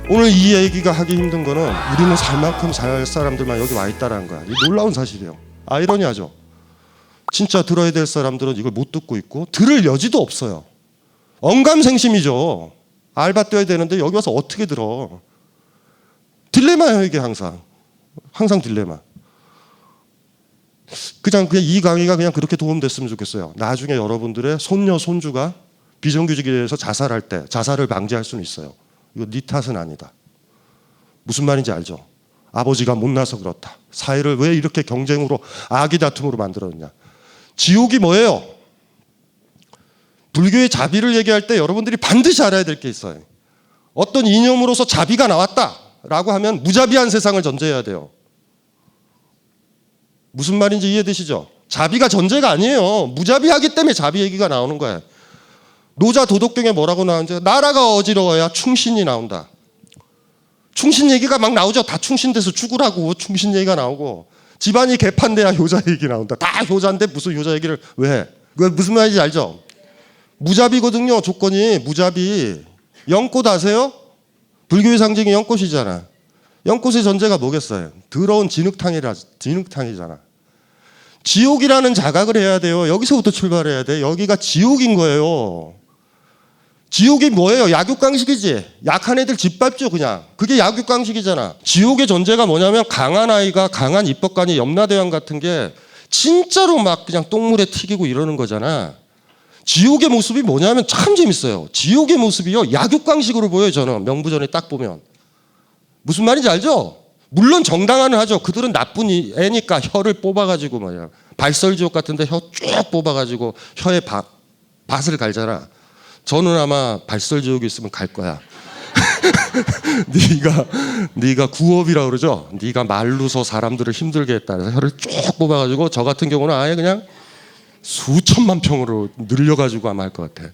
오늘 이 얘기가 하기 힘든 거는 우리는 살 만큼 살 사람들만 여기 와 있다는 거야. 이 놀라운 사실이에요. 아이러니하죠. 진짜 들어야 될 사람들은 이걸 못 듣고 있고 들을 여지도 없어요. 언감생심이죠. 알바 뛰어야 되는데 여기 와서 어떻게 들어. 딜레마예요. 이게 항상 딜레마. 그냥 이 강의가 그냥 그렇게 도움됐으면 좋겠어요. 나중에 여러분들의 손녀 손주가 비정규직에 대해서 자살할 때 자살을 방지할 수는 있어요. 이거 네 탓은 아니다. 무슨 말인지 알죠? 아버지가 못나서 그렇다. 사회를 왜 이렇게 경쟁으로 악의 다툼으로 만들었냐. 지옥이 뭐예요? 불교의 자비를 얘기할 때 여러분들이 반드시 알아야 될 게 있어요. 어떤 이념으로서 자비가 나왔다라고 하면 무자비한 세상을 전제해야 돼요. 무슨 말인지 이해되시죠? 자비가 전제가 아니에요. 무자비하기 때문에 자비 얘기가 나오는 거예요. 노자 도덕경에 뭐라고 나오는지 나라가 어지러워야 충신이 나온다. 충신 얘기가 막 나오죠. 다 충신돼서 죽으라고 충신 얘기가 나오고 집안이 개판돼야 효자 얘기 나온다. 다 효자인데 무슨 효자 얘기를 왜 해? 그게 무슨 말인지 알죠? 무자비거든요. 조건이 무자비. 연꽃 아세요? 불교의 상징이 연꽃이잖아. 연꽃의 전제가 뭐겠어요? 더러운 진흙탕이잖아. 지옥이라는 자각을 해야 돼요. 여기서부터 출발해야 돼. 여기가 지옥인 거예요. 지옥이 뭐예요? 약육강식이지. 약한 애들 짓밟죠 그냥. 그게 약육강식이잖아. 지옥의 전제가 뭐냐면 강한 아이가 강한 입법관이 염라대왕 같은 게 진짜로 막 그냥 똥물에 튀기고 이러는 거잖아. 지옥의 모습이 뭐냐면 참 재밌어요. 지옥의 모습이요 약육강식으로 보여요. 저는 명부전에 딱 보면. 무슨 말인지 알죠? 물론 정당화는 하죠. 그들은 나쁜 애니까 혀를 뽑아가지고 뭐야 발설지옥 같은데 혀 쭉 뽑아가지고 혀에 밭을 갈잖아. 저는 아마 발설지옥이 있으면 갈 거야. 네가 구업이라고 그러죠. 네가 말로서 사람들을 힘들게 했다. 그래서 혀를 쭉 뽑아가지고 저 같은 경우는 아예 그냥 수천만 평으로 늘려가지고 아마 할 것 같아.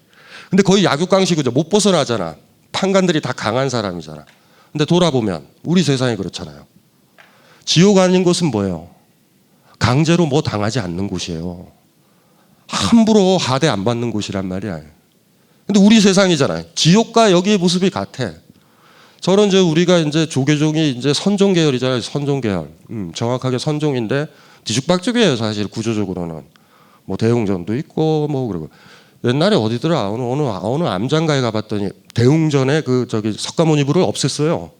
근데 거의 약육강식이죠. 못 벗어나잖아. 판관들이 다 강한 사람이잖아. 근데 돌아보면 우리 세상이 그렇잖아요. 지옥 아닌 곳은 뭐예요? 강제로 뭐 당하지 않는 곳이에요. 함부로 하대 안 받는 곳이란 말이야. 근데 우리 세상이잖아요. 지옥과 여기의 모습이 같아. 저는 이제 우리가 이제 조계종이 이제 선종 계열이잖아요. 선종 계열. 정확하게 선종인데 뒤죽박죽이에요. 사실 구조적으로는. 뭐 대웅전도 있고 뭐 그러고 옛날에 어디더라 어느 암장가에 가봤더니 대웅전에 그 저기 석가모니불을 없앴어요.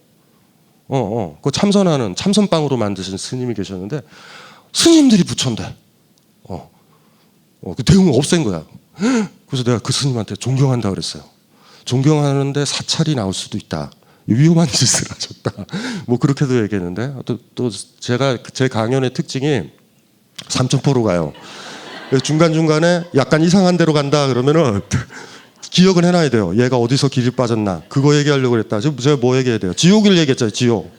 그 참선하는 참선방으로 만드신 스님이 계셨는데 스님들이 부처인데 그 대웅을 없앤 거야. 그래서 내가 그 스님한테 존경한다 그랬어요. 존경하는데 사찰이 나올 수도 있다. 위험한 짓을 하셨다. 뭐 그렇게도 얘기했는데 또 제가 제 강연의 특징이 삼천포로 가요. 중간중간에 약간 이상한 데로 간다 그러면은 기억은 해놔야 돼요. 얘가 어디서 길이 빠졌나. 그거 얘기하려고 그랬다. 지금 제가 뭐 얘기해야 돼요? 지옥을 얘기했잖아요. 지옥.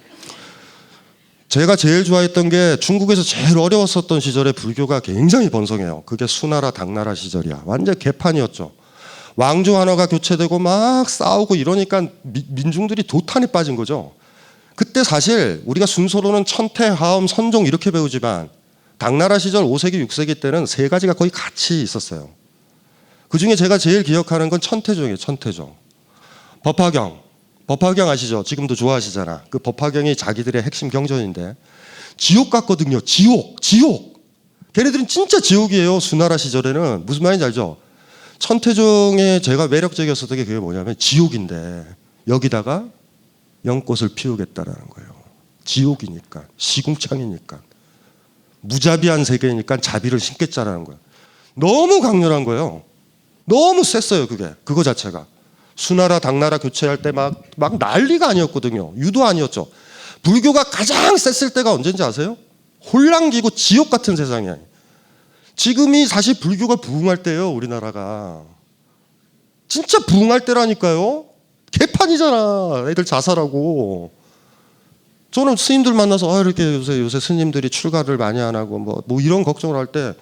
제가 제일 좋아했던 게 중국에서 제일 어려웠었던 시절에 불교가 굉장히 번성해요. 그게 수나라 당나라 시절이야. 완전 개판이었죠. 왕조 한화가 교체되고 막 싸우고 이러니까 민중들이 도탄에 빠진 거죠. 그때 사실 우리가 순서로는 천태, 하엄, 선종 이렇게 배우지만 당나라 시절 5세기, 6세기 때는 세 가지가 거의 같이 있었어요. 그중에 제가 제일 기억하는 건 천태종이에요. 천태종. 법화경 아시죠? 지금도 좋아하시잖아. 그 법화경이 자기들의 핵심 경전인데 지옥 같거든요. 지옥. 걔네들은 진짜 지옥이에요. 수나라 시절에는. 무슨 말인지 알죠? 천태종의 제가 매력적이었었던 게 그게 뭐냐면 지옥인데 여기다가 연꽃을 피우겠다라는 거예요. 지옥이니까. 시궁창이니까. 무자비한 세계니까 자비를 심겠자라는 거예요. 너무 강렬한 거예요. 너무 셌어요. 그거 자체가. 수나라 당나라 교체할 때 막 난리가 아니었거든요. 유도 아니었죠. 불교가 가장 셌을 때가 언제인지 아세요? 혼란기고 지옥 같은 세상이에요. 지금이 사실 불교가 부흥할 때예요. 우리나라가. 진짜 부흥할 때라니까요. 개판이잖아. 애들 자살하고. 저는 스님들 만나서 이렇게 요새 스님들이 출가를 많이 안 하고 뭐 이런 걱정을 할 때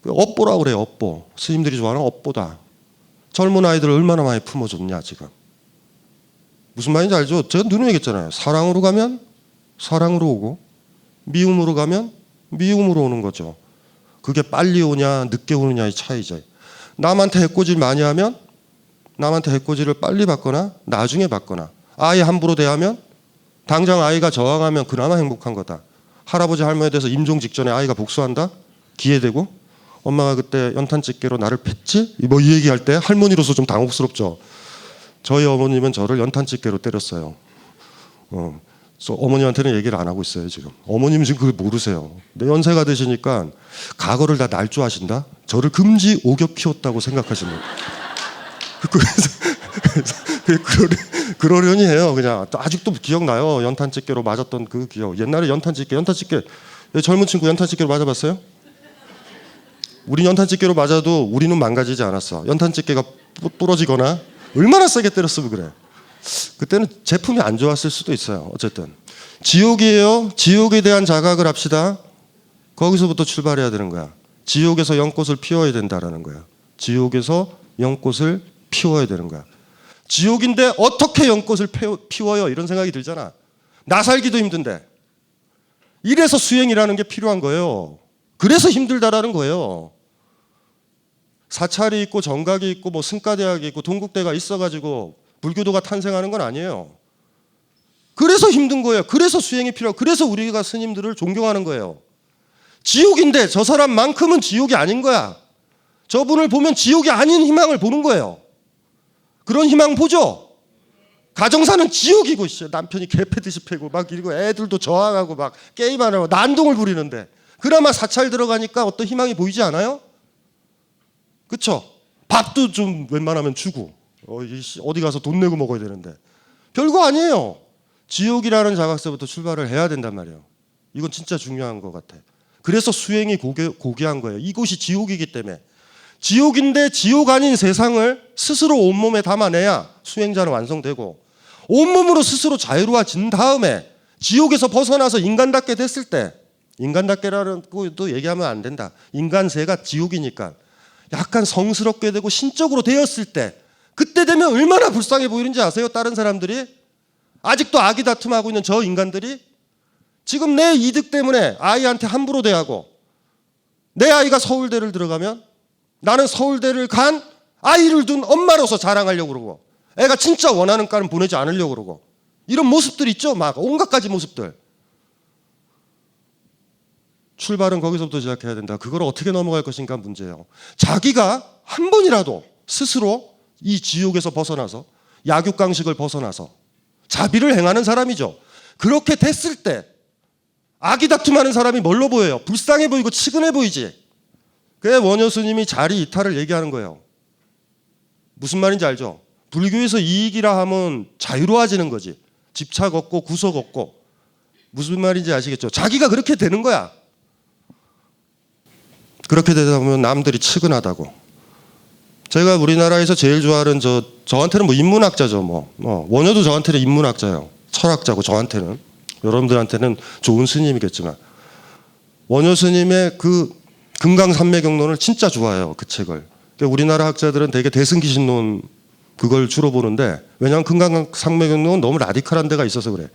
업보라고 그래요. 업보. 스님들이 좋아하는 업보다. 젊은 아이들을 얼마나 많이 품어줬냐 지금. 무슨 말인지 알죠? 제가 누누이 얘기했잖아요. 사랑으로 가면 사랑으로 오고 미움으로 가면 미움으로 오는 거죠. 그게 빨리 오냐 늦게 오느냐의 차이죠. 남한테 해코지를 많이 하면 남한테 해코지를 빨리 받거나 나중에 받거나 아이 함부로 대하면 당장 아이가 저항하면 그나마 행복한 거다. 할아버지 할머니에 대해서 임종 직전에 아이가 복수한다? 기회되고 엄마가 그때 연탄집게로 나를 팼지? 뭐 이 얘기할 때 할머니로서 좀 당혹스럽죠. 저희 어머님은 저를 연탄집게로 때렸어요. 그래서 어머님한테는 얘기를 안 하고 있어요 지금. 어머님은 지금 그걸 모르세요. 근데 연세가 되시니까 과거를 다 날조하신다? 저를 금지 오격 키웠다고 생각하시는 그러려니 해요. 그냥 아직도 기억나요. 연탄집게로 맞았던 그 기억. 옛날에 연탄집게 젊은 친구 연탄집게로 맞아봤어요? 우리 연탄집게로 맞아도 우리는 망가지지 않았어. 연탄집게가 부러지거나 얼마나 세게 때렸으면 그래. 그때는 제품이 안 좋았을 수도 있어요. 어쨌든 지옥이에요. 지옥에 대한 자각을 합시다. 거기서부터 출발해야 되는 거야. 지옥에서 연꽃을 피워야 된다라는 거야. 지옥에서 연꽃을 피워야 되는 거야. 지옥인데 어떻게 연꽃을 피워요? 이런 생각이 들잖아. 나 살기도 힘든데. 이래서 수행이라는 게 필요한 거예요. 그래서 힘들다라는 거예요. 사찰이 있고 정각이 있고 뭐 승가대학이 있고 동국대가 있어가지고 불교도가 탄생하는 건 아니에요. 그래서 힘든 거예요. 그래서 수행이 필요하고 그래서 우리가 스님들을 존경하는 거예요. 지옥인데 저 사람만큼은 지옥이 아닌 거야. 저분을 보면 지옥이 아닌 희망을 보는 거예요. 그런 희망 보죠? 가정사는 지옥이고 남편이 개패듯이 패고 막 이러고 애들도 저항하고 막 게임하고 난동을 부리는데 그나마 사찰 들어가니까 어떤 희망이 보이지 않아요? 그쵸? 밥도 좀 웬만하면 주고 어디 가서 돈 내고 먹어야 되는데 별거 아니에요. 지옥이라는 자각서부터 출발을 해야 된단 말이에요. 이건 진짜 중요한 것 같아. 그래서 수행이 고귀한 거예요. 이곳이 지옥이기 때문에. 지옥인데 지옥 아닌 세상을 스스로 온몸에 담아내야 수행자는 완성되고 온몸으로 스스로 자유로워진 다음에 지옥에서 벗어나서 인간답게 됐을 때 인간답게라는 것도 얘기하면 안 된다. 인간세가 지옥이니까 약간 성스럽게 되고 신적으로 되었을 때 그때 되면 얼마나 불쌍해 보이는지 아세요? 다른 사람들이 아직도 아기 다툼하고 있는 저 인간들이 지금 내 이득 때문에 아이한테 함부로 대하고 내 아이가 서울대를 들어가면 나는 서울대를 간 아이를 둔 엄마로서 자랑하려고 그러고 애가 진짜 원하는 과는 보내지 않으려고 그러고 이런 모습들 있죠? 막 온갖 가지 모습들. 출발은 거기서부터 시작해야 된다. 그걸 어떻게 넘어갈 것인가 문제예요. 자기가 한 번이라도 스스로 이 지옥에서 벗어나서 약육강식을 벗어나서 자비를 행하는 사람이죠. 그렇게 됐을 때 아기 다툼하는 사람이 뭘로 보여요? 불쌍해 보이고 측은해 보이지. 그래 원효 스님이 자리 이탈을 얘기하는 거예요. 무슨 말인지 알죠? 불교에서 이익이라 하면 자유로워지는 거지. 집착 없고 구속 없고. 무슨 말인지 아시겠죠? 자기가 그렇게 되는 거야. 그렇게 되다 보면 남들이 측은하다고. 제가 우리나라에서 제일 좋아하는 저한테는 뭐 인문학자죠. 원효도 저한테는 인문학자예요. 철학자고 저한테는. 여러분들한테는 좋은 스님이겠지만 원효 스님의 그 금강산매경론을 진짜 좋아해요. 그 책을. 그러니까 우리나라 학자들은 되게 대승기신론 그걸 주로 보는데 왜냐하면 금강산매경론은 너무 라디칼한 데가 있어서 그래.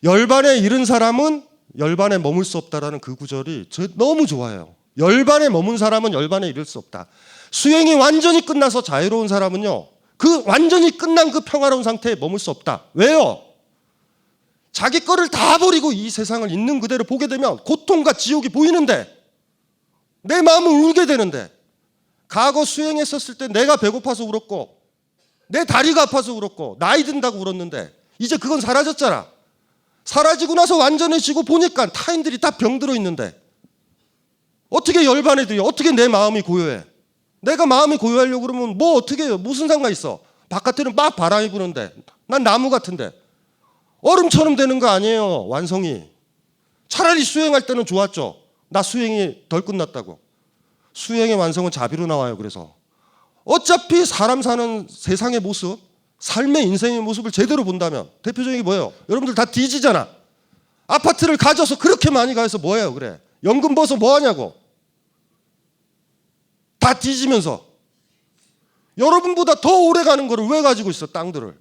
열반에 이른 사람은 열반에 머물 수 없다라는 그 구절이 저 너무 좋아해요. 열반에 머문 사람은 열반에 이를 수 없다. 수행이 완전히 끝나서 자유로운 사람은요. 그 완전히 끝난 그 평화로운 상태에 머물 수 없다. 왜요? 자기 거를 다 버리고 이 세상을 있는 그대로 보게 되면 고통과 지옥이 보이는데 내 마음은 울게 되는데 과거 수행했었을 때 내가 배고파서 울었고 내 다리가 아파서 울었고 나이 든다고 울었는데 이제 그건 사라졌잖아. 사라지고 나서 완전해지고 보니까 타인들이 다 병들어 있는데 어떻게 열반에 들여? 어떻게 내 마음이 고요해? 내가 마음이 고요하려고 그러면 뭐 어떻게 해요? 무슨 상관 있어? 바깥에는 막 바람이 부는데 난 나무 같은데 얼음처럼 되는 거 아니에요. 완성이. 차라리 수행할 때는 좋았죠. 나 수행이 덜 끝났다고. 수행의 완성은 자비로 나와요. 그래서 어차피 사람 사는 세상의 모습, 삶의 인생의 모습을 제대로 본다면 대표적인 게 뭐예요? 여러분들 다 뒤지잖아. 아파트를 가져서 그렇게 많이 가서 뭐예요? 그래. 연금 벌어서 뭐 하냐고. 다 뒤지면서 여러분보다 더 오래 가는 거를 왜 가지고 있어? 땅들을.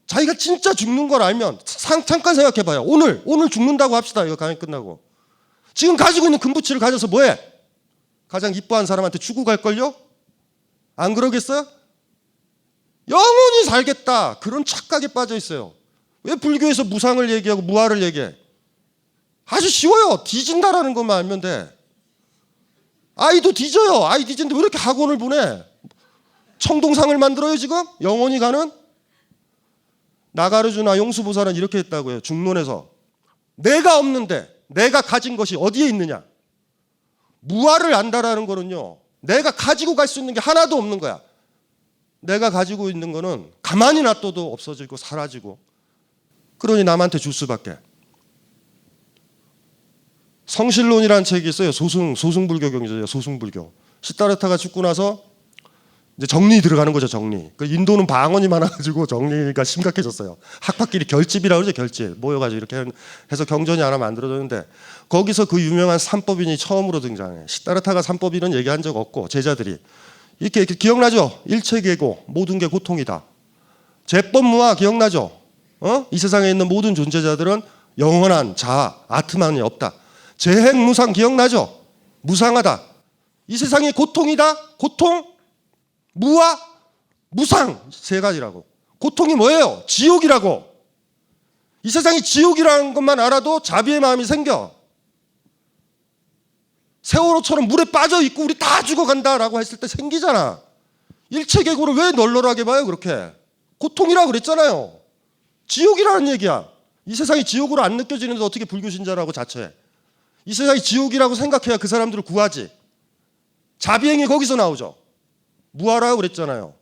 자기가 진짜 죽는 걸 알면 잠깐 생각해봐요. 오늘 죽는다고 합시다. 이거 강의 끝나고. 지금 가지고 있는 금부치를 가져서 뭐해? 가장 이뻐한 사람한테 주고 갈걸요? 안 그러겠어요? 영원히 살겠다. 그런 착각에 빠져 있어요. 왜 불교에서 무상을 얘기하고 무아를 얘기해? 아주 쉬워요. 뒤진다라는 것만 알면 돼. 아이도 뒤져요. 아이 뒤지는데 왜 이렇게 학원을 보내? 청동상을 만들어요 지금? 영원히 가는? 나가르주나 용수보살은 이렇게 했다고요. 중론에서. 내가 없는데 내가 가진 것이 어디에 있느냐? 무아를 안다라는 거는요. 내가 가지고 갈 수 있는 게 하나도 없는 거야. 내가 가지고 있는 거는 가만히 놔둬도 없어지고 사라지고, 그러니 남한테 줄 수밖에. 성실론이라는 책이 있어요. 소승불교 경제예요. 소승불교. 시다르타가 죽고 나서 이제 정리 들어가는 거죠. 정리. 그 인도는 방언이 많아가지고 정리가 심각해졌어요. 학파끼리 결집이라고 그러죠. 결집. 모여가지고 이렇게 해서 경전이 하나 만들어졌는데, 거기서 그 유명한 삼법인이 처음으로 등장해. 시다르타가 삼법인은 얘기한 적 없고, 제자들이 이렇게 기억나죠? 일체계고 모든 게 고통이다. 제법무아 기억나죠? 이 세상에 있는 모든 존재자들은 영원한 자아, 아트만이 없다. 재행무상 기억나죠? 무상하다. 이 세상이 고통이다. 고통, 무아, 무상, 세 가지라고. 고통이 뭐예요? 지옥이라고. 이 세상이 지옥이라는 것만 알아도 자비의 마음이 생겨. 세월호처럼 물에 빠져 있고 우리 다 죽어간다라고 했을 때 생기잖아. 일체계고를 왜 널널하게 봐요 그렇게? 고통이라고 그랬잖아요. 지옥이라는 얘기야. 이 세상이 지옥으로 안 느껴지는데 어떻게 불교 신자라고 자처해? 이 세상이 지옥이라고 생각해야 그 사람들을 구하지. 자비행이 거기서 나오죠. 무아라고 그랬잖아요.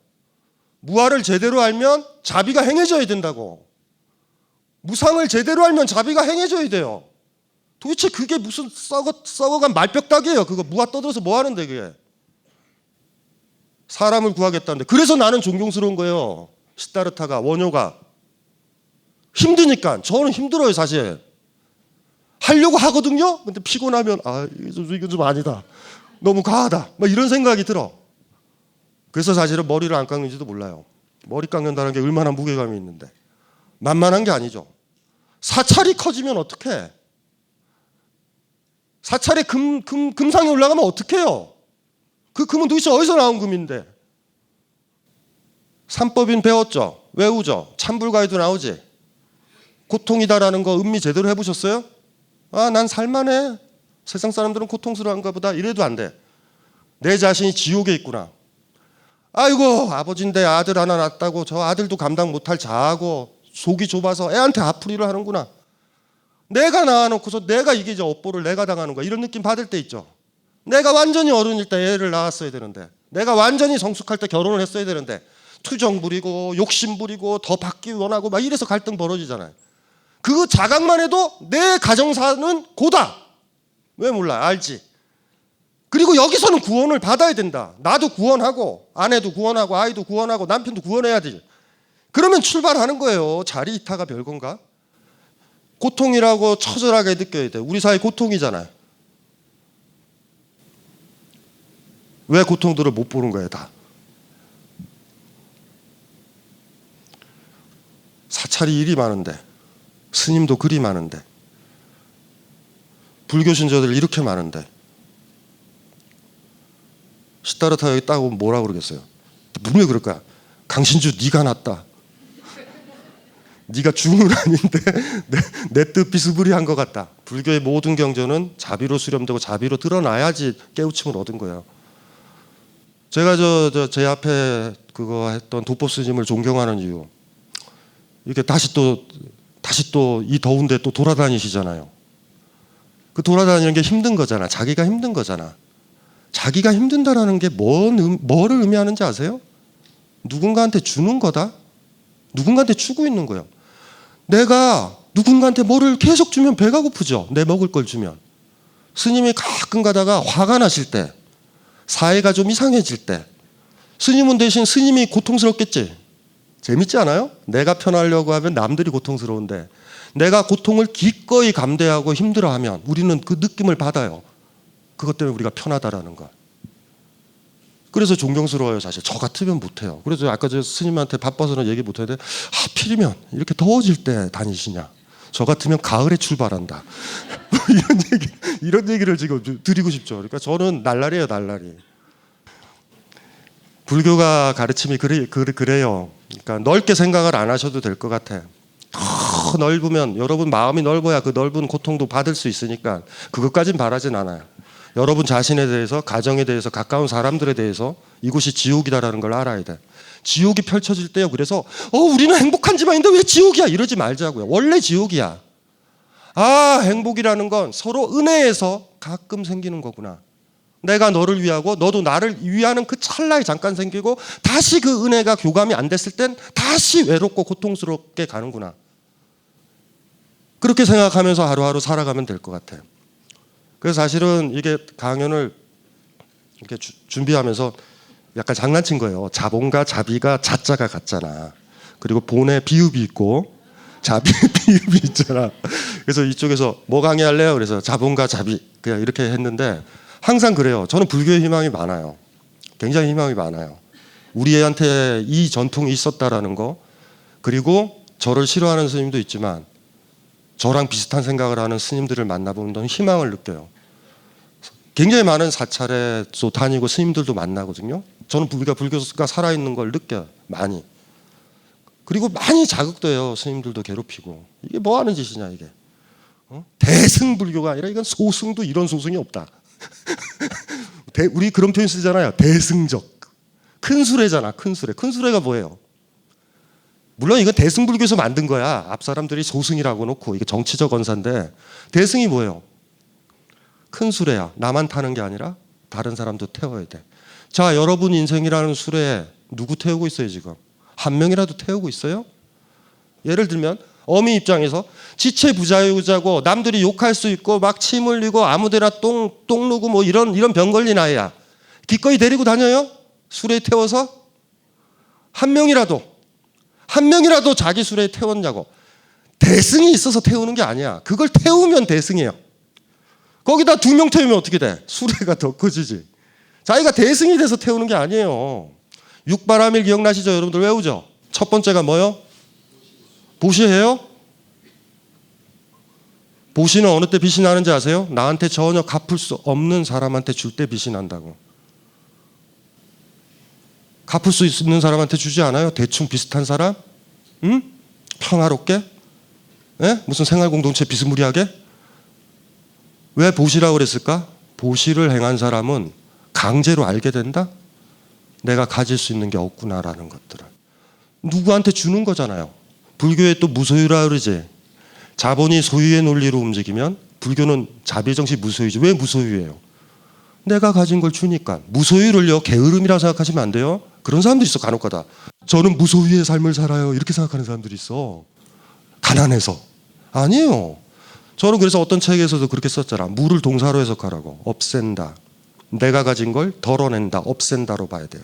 무아를 제대로 알면 자비가 행해져야 된다고. 무상을 제대로 알면 자비가 행해져야 돼요. 도대체 그게 무슨 썩어간 말벽닥이에요. 그거 무아 떠들어서 뭐 하는데 그게. 사람을 구하겠다는데. 그래서 나는 존경스러운 거예요. 시다르타가, 원효가. 힘드니까. 저는 힘들어요 사실. 하려고 하거든요. 근데 피곤하면 이건 좀 아니다. 너무 과하다. 막 이런 생각이 들어. 그래서 사실은 머리를 안 깎는지도 몰라요. 머리 깎는다는 게 얼마나 무게감이 있는데. 만만한 게 아니죠. 사찰이 커지면 어떡해? 사찰에 금상이 올라가면 어떡해요? 그 금은 도대체 어디서 나온 금인데? 삼법인 배웠죠? 외우죠? 참불가에도 나오지? 고통이다라는 거 음미 제대로 해보셨어요? 난 살만해. 세상 사람들은 고통스러운가 보다. 이래도 안 돼. 내 자신이 지옥에 있구나. 아이고 아버지인데 아들 하나 낳았다고 저 아들도 감당 못할 자아고 속이 좁아서 애한테 앞풀이를 하는구나. 내가 낳아놓고서 내가 이게 이제 업보를 내가 당하는 거야. 이런 느낌 받을 때 있죠. 내가 완전히 어른일 때 애를 낳았어야 되는데, 내가 완전히 성숙할 때 결혼을 했어야 되는데, 투정 부리고 욕심 부리고 더 받기 원하고 막 이래서 갈등 벌어지잖아요. 그 자각만 해도 내 가정사는 고다. 왜 몰라? 알지. 그리고 여기서는 구원을 받아야 된다. 나도 구원하고 아내도 구원하고 아이도 구원하고 남편도 구원해야 돼. 그러면 출발하는 거예요. 자리 이타가 별건가? 고통이라고 처절하게 느껴야 돼. 우리 사회 고통이잖아요. 왜 고통들을 못 보는 거예요 다? 사찰이 일이 많은데, 스님도 그리 많은데, 불교 신자들 이렇게 많은데, 시다르타 여기 딱 오면 뭐라 그러겠어요? 분명히 그럴 거야. 강신주 네가 낫다. 네가 중은 아닌데 내 뜻 비스무리한 것 같다. 불교의 모든 경전은 자비로 수렴되고 자비로 드러나야지 깨우침을 얻은 거예요. 제가 제 앞에 그거 했던 도법 스님을 존경하는 이유, 이렇게 다시 또 이 더운데 또 돌아다니시잖아요. 그 돌아다니는 게 힘든 거잖아. 자기가 힘든 거잖아. 자기가 힘든다라는 게 뭐를 의미하는지 아세요? 누군가한테 주는 거다. 누군가한테 주고 있는 거예요. 내가 누군가한테 뭐를 계속 주면 배가 고프죠. 내 먹을 걸 주면. 스님이 가끔 가다가 화가 나실 때, 사회가 좀 이상해질 때, 스님은 대신 스님이 고통스럽겠지. 재밌지 않아요? 내가 편하려고 하면 남들이 고통스러운데, 내가 고통을 기꺼이 감대하고 힘들어하면 우리는 그 느낌을 받아요. 그것 때문에 우리가 편하다라는 거. 그래서 존경스러워요. 사실 저 같으면 못해요. 그래서 아까 저 스님한테 바빠서는 얘기 못했는데, 하필이면 이렇게 더워질 때 다니시냐. 저 같으면 가을에 출발한다. 이런 얘기를 지금 드리고 싶죠. 그러니까 저는 날라리예요, 날라리. 불교가 가르침이 그래요. 그러니까 넓게 생각을 안 하셔도 될 것 같아. 더 넓으면 여러분 마음이 넓어야 그 넓은 고통도 받을 수 있으니까 그것까진 바라진 않아요. 여러분 자신에 대해서, 가정에 대해서, 가까운 사람들에 대해서 이곳이 지옥이다라는 걸 알아야 돼. 지옥이 펼쳐질 때요. 그래서 우리는 행복한 집안인데 왜 지옥이야? 이러지 말자고요. 원래 지옥이야. 행복이라는 건 서로 은혜에서 가끔 생기는 거구나. 내가 너를 위하고 너도 나를 위하는 그 찰나에 잠깐 생기고 다시 그 은혜가 교감이 안 됐을 땐 다시 외롭고 고통스럽게 가는구나. 그렇게 생각하면서 하루하루 살아가면 될 것 같아요. 그래서 사실은 이게 강연을 이렇게 준비하면서 약간 장난친 거예요. 자본과 자비가 자자가 같잖아. 그리고 본에 비읍이 있고 자비에 비읍이 있잖아. 그래서 이쪽에서 뭐 강의할래요? 그래서 자본과 자비 그냥 이렇게 했는데 항상 그래요. 저는 불교에 희망이 많아요. 굉장히 희망이 많아요. 우리 애한테 이 전통이 있었다라는 거, 그리고 저를 싫어하는 스님도 있지만 저랑 비슷한 생각을 하는 스님들을 만나보면 희망을 느껴요. 굉장히 많은 사찰에 또 다니고 스님들도 만나거든요. 저는 불교가 살아있는 걸 느껴요. 많이. 그리고 많이 자극돼요. 스님들도 괴롭히고. 이게 뭐 하는 짓이냐 이게. 대승불교가 아니라 이건 소승도 이런 소승이 없다. 우리 그런 표현 쓰잖아요. 대승적. 큰 수레잖아. 큰 수레. 큰 수레가 뭐예요? 물론 이건 대승불교에서 만든 거야. 앞 사람들이 소승이라고 놓고 이게 정치적 언사인데 대승이 뭐예요? 큰 수레야. 나만 타는 게 아니라 다른 사람도 태워야 돼. 자, 여러분 인생이라는 수레에 누구 태우고 있어요 지금? 한 명이라도 태우고 있어요? 예를 들면 어미 입장에서 지체부자유자고 남들이 욕할 수 있고 막 침 흘리고 아무데나 똥 누고 뭐 이런 병 걸린 아이야. 기꺼이 데리고 다녀요? 수레에 태워서? 한 명이라도 자기 수레에 태웠냐고. 대승이 있어서 태우는 게 아니야. 그걸 태우면 대승이에요. 거기다 2명 태우면 어떻게 돼? 수레가 더 커지지. 자기가 대승이 돼서 태우는 게 아니에요. 육바라밀 기억나시죠? 여러분들 외우죠? 첫 번째가 뭐요? 보시해요? 보시는 어느 때 빛이 나는지 아세요? 나한테 전혀 갚을 수 없는 사람한테 줄 때 빛이 난다고. 갚을 수 있는 사람한테 주지 않아요? 대충 비슷한 사람? 응? 평화롭게? 예? 무슨 생활공동체 비스무리하게? 왜 보시라고 그랬을까? 보시를 행한 사람은 강제로 알게 된다? 내가 가질 수 있는 게 없구나라는 것들을. 누구한테 주는 거잖아요. 불교에 또 무소유라 그러지. 자본이 소유의 논리로 움직이면 불교는 자비의 정신 무소유지. 왜 무소유예요? 내가 가진 걸 주니까. 무소유를요 게으름이라고 생각하시면 안 돼요. 그런 사람들이 있어 간혹가다. 저는 무소유의 삶을 살아요 이렇게 생각하는 사람들이 있어. 가난해서. 아니에요. 저는 그래서 어떤 책에서도 그렇게 썼잖아. 물을 동사로 해석하라고. 없앤다. 내가 가진 걸 덜어낸다. 없앤다로 봐야 돼요.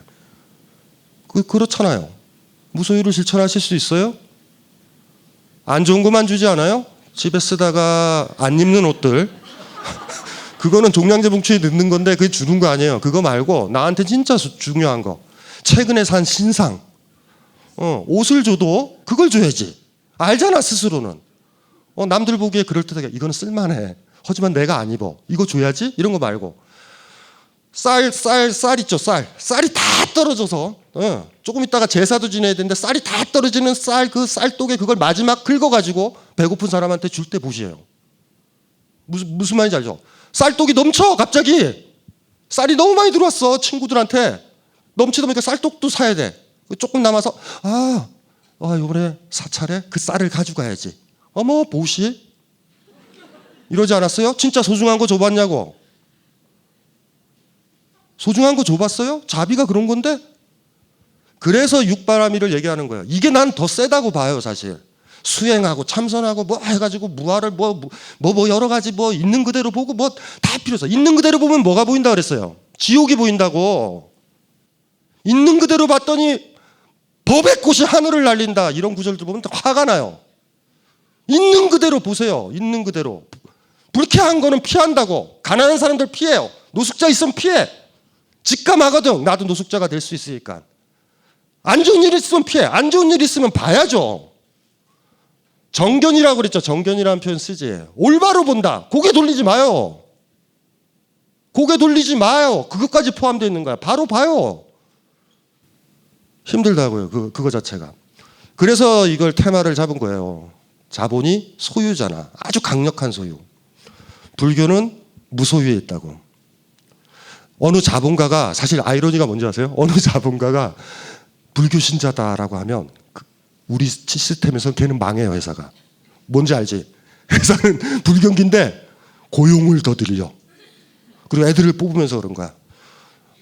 그렇잖아요. 무소유를 실천하실 수 있어요? 안 좋은 것만 주지 않아요? 집에 쓰다가 안 입는 옷들 그거는 종량제 봉투에 넣는 건데 그게 주는 거 아니에요. 그거 말고 나한테 진짜 중요한 거. 최근에 산 신상. 옷을 줘도 그걸 줘야지. 알잖아 스스로는. 남들 보기에 그럴듯하게 이거는 쓸만해. 하지만 내가 안 입어. 이거 줘야지? 이런 거 말고. 쌀 있죠, 쌀. 쌀이 다 떨어져서, 조금 있다가 제사도 지내야 되는데 쌀이 다 떨어지는 그 쌀독에 그걸 마지막 긁어가지고 배고픈 사람한테 줄 때 보시에요. 무슨 말인지 알죠? 쌀독이 넘쳐, 갑자기. 쌀이 너무 많이 들어왔어, 친구들한테. 넘치다 보니까 쌀독도 사야 돼. 조금 남아서, 이번에 사찰에 그 쌀을 가져가야지. 어머, 보시? 이러지 않았어요? 진짜 소중한 거 줘봤냐고. 소중한 거 줘봤어요? 자비가 그런 건데? 그래서 육바라밀을 얘기하는 거예요. 이게 난 더 세다고 봐요, 사실. 수행하고 참선하고 뭐 해가지고 무아를 뭐 여러 가지 뭐 있는 그대로 보고 뭐 다 필요 없어. 있는 그대로 보면 뭐가 보인다 그랬어요? 지옥이 보인다고. 있는 그대로 봤더니 법의 꽃이 하늘을 날린다. 이런 구절들 보면 화가 나요. 있는 그대로 보세요. 있는 그대로. 불쾌한 거는 피한다고. 가난한 사람들 피해요. 노숙자 있으면 피해. 직감하거든. 나도 노숙자가 될 수 있으니까. 안 좋은 일 있으면 피해. 안 좋은 일 있으면 봐야죠. 정견이라고 그랬죠. 정견이라는 표현 쓰지. 올바로 본다. 고개 돌리지 마요. 고개 돌리지 마요. 그것까지 포함되어 있는 거야. 바로 봐요. 힘들다고요. 그거 자체가. 그래서 이걸 테마를 잡은 거예요. 자본이 소유잖아. 아주 강력한 소유. 불교는 무소유에 있다고. 어느 자본가가, 사실 아이러니가 뭔지 아세요? 어느 자본가가 불교 신자다라고 하면 우리 시스템에서 걔는 망해요, 회사가. 뭔지 알지? 회사는 불경기인데 고용을 더 들여. 그리고 애들을 뽑으면서 그런 거야.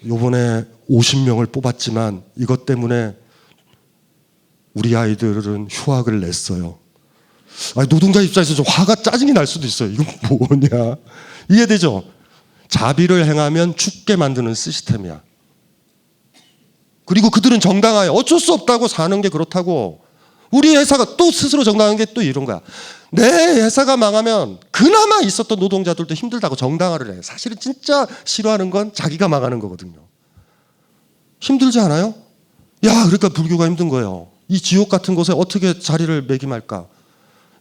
요번에 50명을 뽑았지만 이것 때문에 우리 아이들은 휴학을 냈어요. 아니, 노동자 입장에서 좀 화가 짜증이 날 수도 있어요. 이건 뭐냐? 이해되죠? 자비를 행하면 죽게 만드는 시스템이야. 그리고 그들은 정당하여 어쩔 수 없다고 사는 게 그렇다고. 우리 회사가 또 스스로 정당한 게 또 이런 거야. 내 회사가 망하면 그나마 있었던 노동자들도 힘들다고 정당화를 해. 사실은 진짜 싫어하는 건 자기가 망하는 거거든요. 힘들지 않아요? 야, 그러니까 불교가 힘든 거예요. 이 지옥 같은 곳에 어떻게 자리를 매김할까?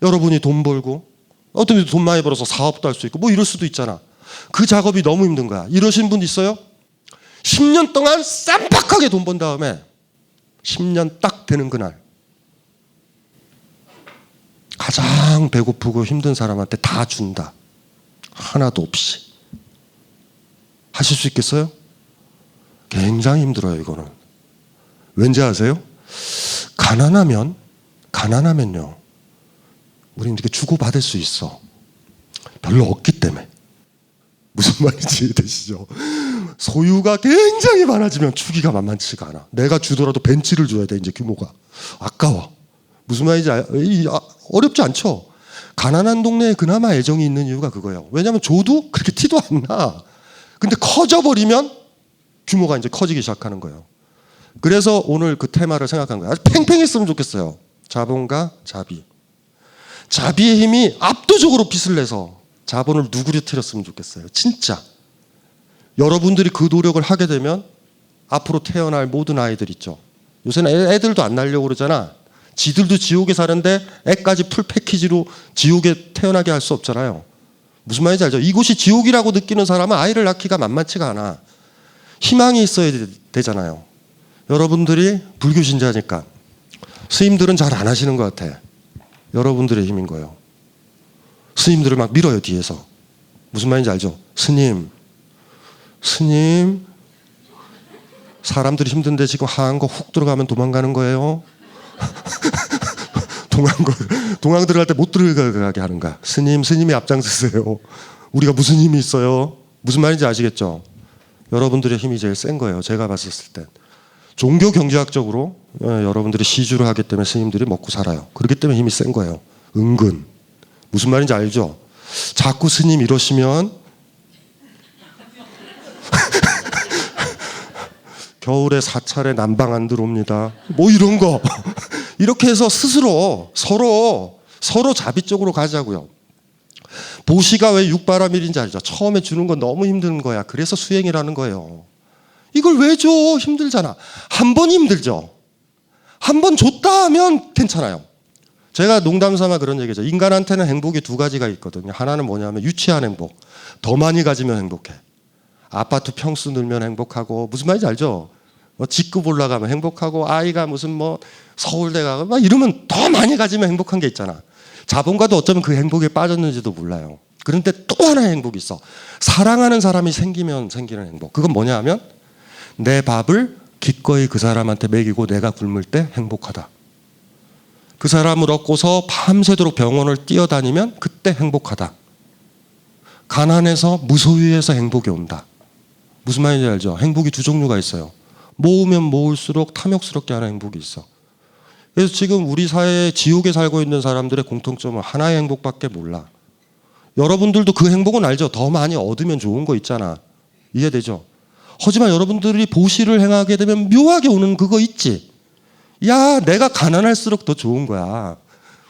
여러분이 돈 벌고 어떤 분이 돈 많이 벌어서 사업도 할 수 있고 뭐 이럴 수도 있잖아. 그 작업이 너무 힘든 거야. 이러신 분 있어요? 10년 동안 쌈박하게 돈 번 다음에 10년 딱 되는 그날 가장 배고프고 힘든 사람한테 다 준다. 하나도 없이. 하실 수 있겠어요? 굉장히 힘들어요, 이거는. 왠지 아세요? 가난하면요. 우리는 이렇게 주고받을 수 있어. 별로 없기 때문에. 무슨 말인지 이해되시죠? 소유가 굉장히 많아지면 주기가 만만치가 않아. 내가 주더라도 벤치를 줘야 돼, 이제 규모가. 아까워. 무슨 말인지 어렵지 않죠? 가난한 동네에 그나마 애정이 있는 이유가 그거예요. 왜냐하면 줘도 그렇게 티도 안 나. 근데 커져버리면 규모가 이제 커지기 시작하는 거예요. 그래서 오늘 그 테마를 생각한 거예요. 아주 팽팽했으면 좋겠어요. 자본과 자비. 자비의 힘이 압도적으로 빚을 내서 자본을 누구려뜨렸으면 좋겠어요. 진짜. 여러분들이 그 노력을 하게 되면 앞으로 태어날 모든 아이들 있죠. 요새는 애들도 안 낳으려고 그러잖아. 지들도 지옥에 사는데 애까지 풀 패키지로 지옥에 태어나게 할 수 없잖아요. 무슨 말인지 알죠? 이곳이 지옥이라고 느끼는 사람은 아이를 낳기가 만만치가 않아. 희망이 있어야 되잖아요. 여러분들이 불교 신자니까 스님들은 잘 안 하시는 것 같아. 여러분들의 힘인 거예요. 스님들을 막 밀어요, 뒤에서. 무슨 말인지 알죠? 스님, 사람들이 힘든데 지금 하한 거 훅 들어가면 도망가는 거예요. 동강 들어갈 때 못 들어가게 하는 거야. 스님이 앞장서세요. 우리가 무슨 힘이 있어요? 무슨 말인지 아시겠죠? 여러분들의 힘이 제일 센 거예요. 제가 봤었을 땐. 종교 경제학적으로 여러분들이 시주를 하기 때문에 스님들이 먹고 살아요. 그렇기 때문에 힘이 센 거예요. 은근. 무슨 말인지 알죠? 자꾸 스님 이러시면 겨울에 사찰에 난방 안 들어옵니다. 뭐 이런 거. 이렇게 해서 스스로 서로 자비 쪽으로 가자고요. 보시가 왜 육바라밀인지 알죠? 처음에 주는 건 너무 힘든 거야. 그래서 수행이라는 거예요. 이걸 왜 줘? 힘들잖아. 한 번 힘들죠. 한 번 줬다 하면 괜찮아요. 제가 농담 삼아 그런 얘기죠. 인간한테는 행복이 두 가지가 있거든요. 하나는 뭐냐면 유치한 행복. 더 많이 가지면 행복해. 아파트 평수 늘면 행복하고, 무슨 말인지 알죠? 직급 올라가면 행복하고, 아이가 무슨 뭐 서울대 가고 막 이러면 더 많이 가지면 행복한 게 있잖아. 자본가도 어쩌면 그 행복에 빠졌는지도 몰라요. 그런데 또 하나의 행복이 있어. 사랑하는 사람이 생기면 생기는 행복. 그건 뭐냐 하면 내 밥을 기꺼이 그 사람한테 먹이고 내가 굶을 때 행복하다. 그 사람을 얻고서 밤새도록 병원을 뛰어다니면 그때 행복하다. 가난해서 무소유해서 행복이 온다. 무슨 말인지 알죠? 행복이 두 종류가 있어요. 모으면 모을수록 탐욕스럽게 하는 행복이 있어. 그래서 지금 우리 사회에 지옥에 살고 있는 사람들의 공통점은 하나의 행복밖에 몰라. 여러분들도 그 행복은 알죠? 더 많이 얻으면 좋은 거 있잖아. 이해되죠? 하지만 여러분들이 보시를 행하게 되면 묘하게 오는 그거 있지. 야, 내가 가난할수록 더 좋은 거야.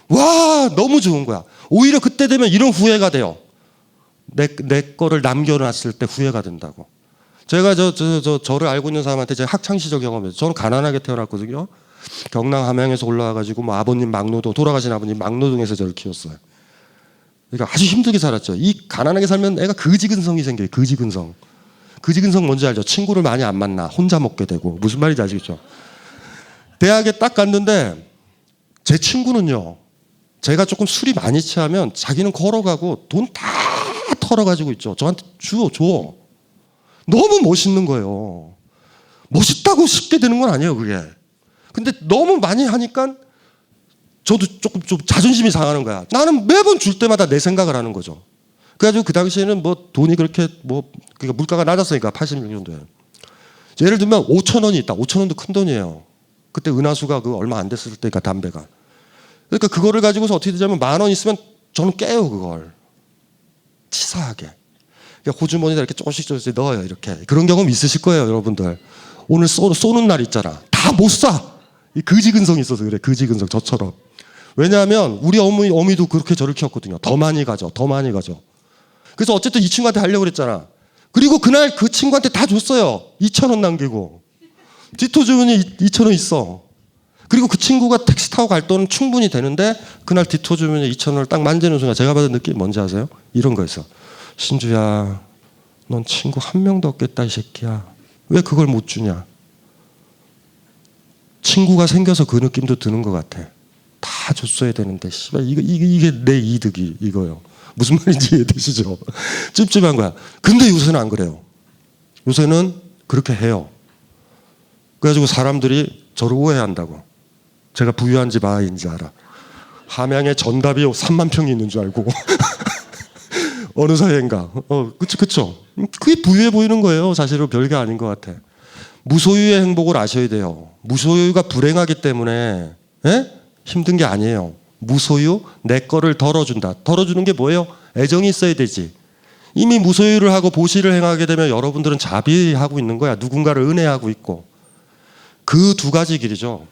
와, 너무 좋은 거야. 오히려 그때 되면 이런 후회가 돼요. 내 거를 남겨놨을 때 후회가 된다고. 제가 저를 알고 있는 사람한테 제 학창시절 경험에서 저는 가난하게 태어났거든요. 경남 함양에서 올라와가지고 뭐 아버님 막노동, 돌아가신 아버님 막노동에서 저를 키웠어요. 그러니까 아주 힘들게 살았죠. 이 가난하게 살면 애가 거지근성이 생겨요. 거지근성 뭔지 알죠? 친구를 많이 안 만나. 혼자 먹게 되고. 무슨 말인지 아시겠죠? 대학에 딱 갔는데 제 친구는요. 제가 조금 술이 많이 취하면 자기는 걸어가고 돈 다 털어가지고 있죠. 저한테 줘. 너무 멋있는 거예요. 멋있다고 쉽게 되는 건 아니에요, 그게. 근데 너무 많이 하니까 저도 조금 좀 자존심이 상하는 거야. 나는 매번 줄 때마다 내 생각을 하는 거죠. 그래가지고 그 당시에는 뭐 돈이 그렇게 뭐 그러니까 물가가 낮았으니까 80년 정도에. 예를 들면 5천 원이 있다. 5천 원도 큰 돈이에요. 그때 은하수가 그 얼마 안 됐을 때니까 담배가. 그러니까 그거를 가지고서 어떻게 되냐면 10,000원 있으면 저는 깨요 그걸. 치사하게. 그러니까 호주머니에다 이렇게 조금씩 넣어요 이렇게. 그런 경험 있으실 거예요 여러분들. 오늘 쏘는 날 있잖아. 다 못 쏴. 이 거지근성이 있어서 그래. 거지근성 저처럼. 왜냐하면 우리 어미도 그렇게 저를 키웠거든요. 더 많이 가죠. 그래서 어쨌든 이 친구한테 하려고 그랬잖아. 그리고 그날 그 친구한테 다 줬어요. 2,000원 남기고. 디토 주문이 2,000원 있어. 그리고 그 친구가 택시 타고 갈 돈은 충분히 되는데 그날 디토 주문에 2,000원을 딱 만지는 순간 제가 받은 느낌이 뭔지 아세요? 이런 거였어. 신주야, 넌 친구 한 명도 없겠다 이 새끼야. 왜 그걸 못 주냐? 친구가 생겨서 그 느낌도 드는 것 같아. 다 줬어야 되는데 씨발 이게 내 이득이 이거요. 무슨 말인지 이해되시죠? 찝찝한 거야. 근데 요새는 안 그래요. 요새는 그렇게 해요. 그래가지고 사람들이 저를 오해한다고. 제가 부유한 집 아이인지 알아. 함양에 전답이 3만 평이 있는 줄 알고. 어느 사이인가. 그쵸. 그게 부유해 보이는 거예요. 사실은 별게 아닌 것 같아. 무소유의 행복을 아셔야 돼요. 무소유가 불행하기 때문에 힘든 게 아니에요. 무소유, 내 거를 덜어준다. 덜어주는 게 뭐예요? 애정이 있어야 되지. 이미 무소유를 하고 보시를 행하게 되면 여러분들은 자비하고 있는 거야. 누군가를 은혜하고 있고. 그 두 가지 길이죠.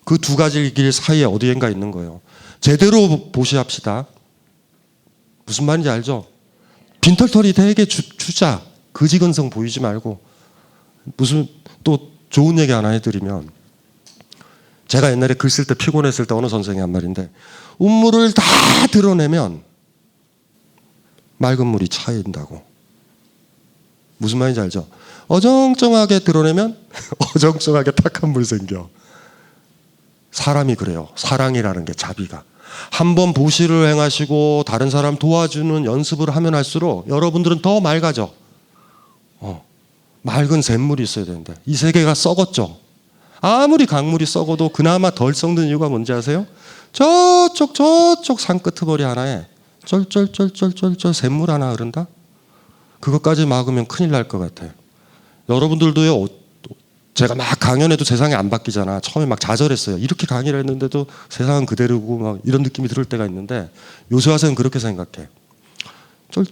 그 두 가지 길 사이에 어디엔가 있는 거예요. 제대로 보시합시다. 무슨 말인지 알죠? 빈털털이 되게 주자. 거지근성 보이지 말고. 무슨 또 좋은 얘기 하나 해드리면 제가 옛날에 글 쓸 때 피곤했을 때 어느 선생이 한 말인데 운물을 다 드러내면 맑은 물이 차인다고. 무슨 말인지 알죠? 어정쩡하게 드러내면 어정쩡하게 탁한 물 생겨. 사람이 그래요. 사랑이라는 게 자비가. 한번 보시를 행하시고 다른 사람 도와주는 연습을 하면 할수록 여러분들은 더 맑아져. 맑은 샘물이 있어야 되는데 이 세계가 썩었죠. 아무리 강물이 썩어도 그나마 덜 썩는 이유가 뭔지 아세요? 저쪽 산끄트머리 하나에 쩔 샘물 하나 흐른다? 그것까지 막으면 큰일 날 것 같아요. 여러분들도요. 제가 막 강연해도 세상이 안 바뀌잖아. 처음에 막 좌절했어요. 이렇게 강의를 했는데도 세상은 그대로고 막 이런 느낌이 들을 때가 있는데 요새 와서는 그렇게 생각해. 쩔.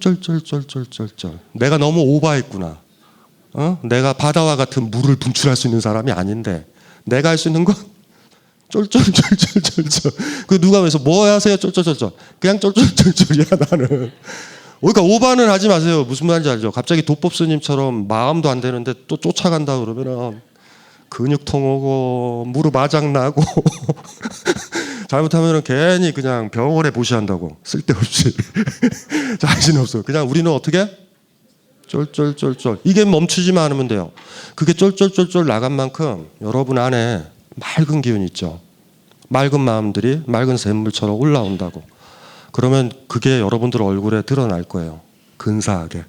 내가 너무 오버했구나. 내가 바다와 같은 물을 분출할 수 있는 사람이 아닌데 내가 할 수 있는 건 쩔. 그 누가 그래서 뭐 하세요? 쩔. 그냥 쩔이야 나는. 그러니까 오바는 하지 마세요. 무슨 말인지 알죠? 갑자기 도법 스님처럼 마음도 안 되는데 또 쫓아간다 그러면은 근육통 오고 무릎 아작 나고 잘못하면은 괜히 그냥 병원에 보시한다고 쓸데없이 자신 없어. 그냥 우리는 어떻게? 쩔. 이게 멈추지만 않으면 돼요. 그게 쩔 나간 만큼 여러분 안에 맑은 기운이 있죠. 맑은 마음들이 맑은 샘물처럼 올라온다고. 그러면 그게 여러분들 얼굴에 드러날 거예요. 근사하게.